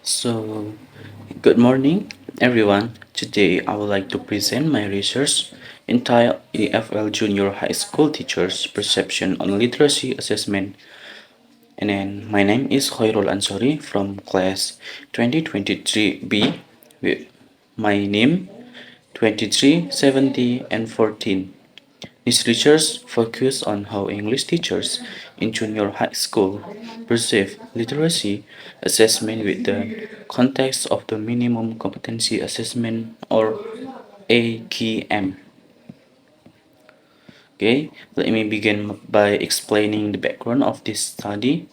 So, good morning, everyone. Today, I would like to present my research entitled EFL Junior High School Teachers' Perception on Literacy Assessment. And then, my name is Khoirul Anshori from class 2023B with my name 23, 70, and 14. This research focused on how English teachers in junior high school perceive literacy assessment with the context of the Minimum Competency Assessment or AKM. Okay, let me begin by explaining the background of this study.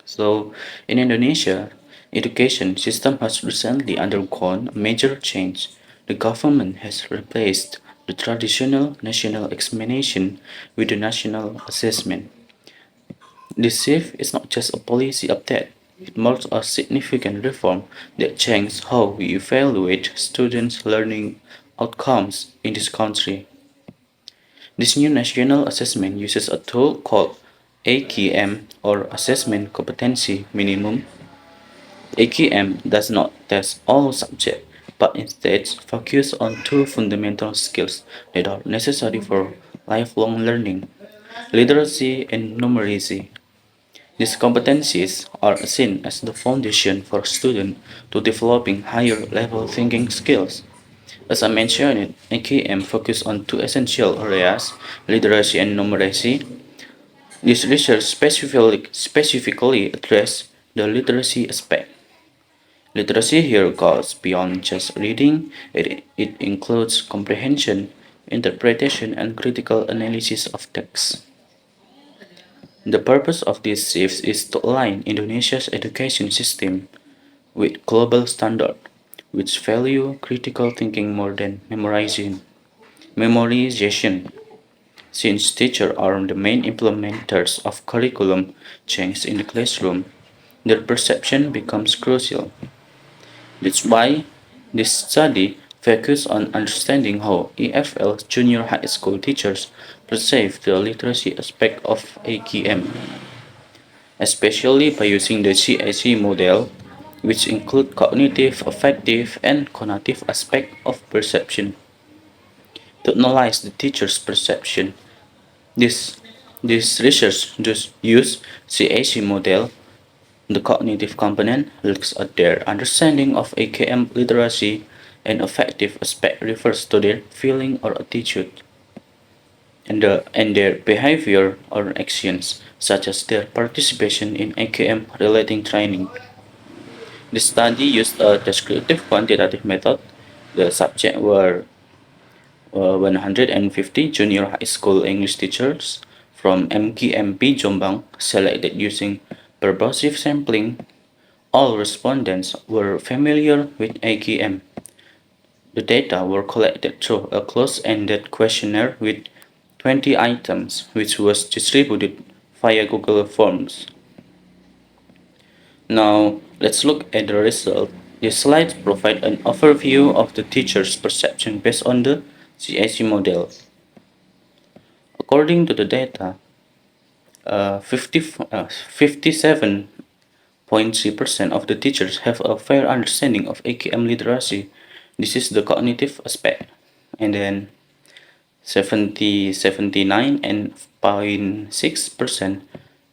So, in Indonesia, education system has recently undergone a major change. The government has replaced the traditional national examination with the national assessment. This shift is not just a policy update, it marks a significant reform that changes how we evaluate students' learning outcomes in this country. This new national assessment uses a tool called AKM or Assessment Competency Minimum. AKM does not test all subjects, but instead focuses on two fundamental skills that are necessary for lifelong learning: literacy and numeracy. These competencies are seen as the foundation for students to developing higher level thinking skills. As I mentioned, AKM focus on two essential areas, literacy and numeracy. This research specifically address the literacy aspect. Literacy here goes beyond just reading, it includes comprehension, interpretation, and critical analysis of text. The purpose of this shift is to align Indonesia's education system with global standard, which value critical thinking more than memorization. Since teachers are the main implementers of curriculum change in the classroom, their perception becomes crucial. That's why this study focuses on understanding how EFL junior high school teachers perceive the literacy aspect of AKM, especially by using the CIC model, which include cognitive, affective, and conative aspect of perception. To analyze the teacher's perception, this this research just use CAC model. The cognitive component looks at their understanding of AKM literacy, and affective aspect refers to their feeling or attitude, and their behavior or actions, such as their participation in AKM relating training. The study used a descriptive quantitative method. The subject were 150 junior high school English teachers from MKMP Jombang selected using purposive sampling. All respondents were familiar with AKM. The data were collected through a closed-ended questionnaire with 20 items, which was distributed via Google Forms. Now, let's look at the result. These slides provide an overview of the teacher's perception based on the CIC model. According to the data, 57.3% of the teachers have a fair understanding of AKM literacy. This is the cognitive aspect. And then 79 and 0.6%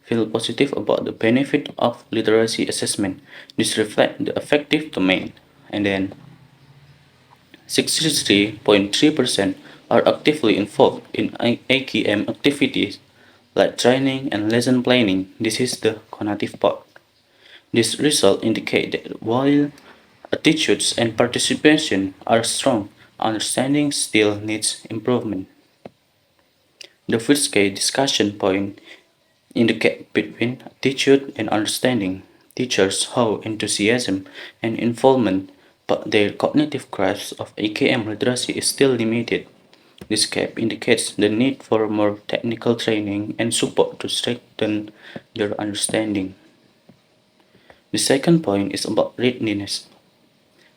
feel positive about the benefit of literacy assessment. This reflects the affective domain. And then 63.3% are actively involved in AKM activities like training and lesson planning. This is the conative part. This result indicates that while attitudes and participation are strong, understanding still needs improvement. The first key discussion point indicate between attitude and understanding. Teachers show enthusiasm and involvement, but their cognitive grasp of AKM literacy is still limited. This gap indicates the need for more technical training and support to strengthen their understanding. The second point is about readiness.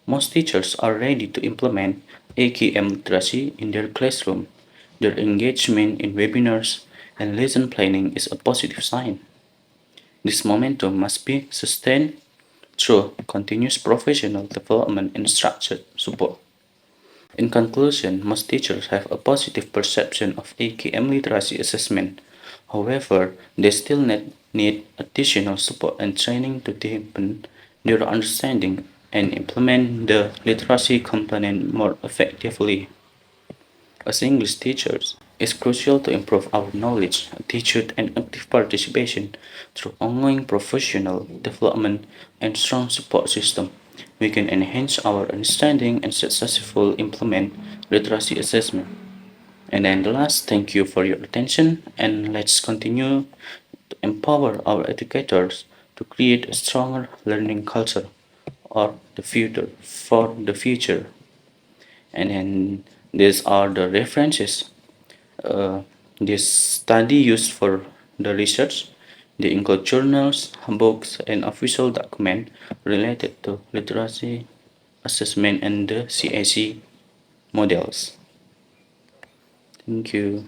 Most teachers are ready to implement AKM literacy in their classroom. Their engagement in webinars and lesson planning is a positive sign. This momentum must be sustained through continuous professional development and structured support. In conclusion, most teachers have a positive perception of AKM literacy assessment. However, they still need additional support and training to deepen their understanding and implement the literacy component more effectively. As English teachers, it's crucial to improve our knowledge, attitude, and active participation through ongoing professional development and strong support system. We can enhance our understanding and successfully implement literacy assessment. And then the last, thank you for your attention, and let's continue to empower our educators to create a stronger learning culture or the future for the future. And then these are the references uh, this study used for the research. They include journals, books, and official documents related to literacy assessment and the CAC models. Thank you.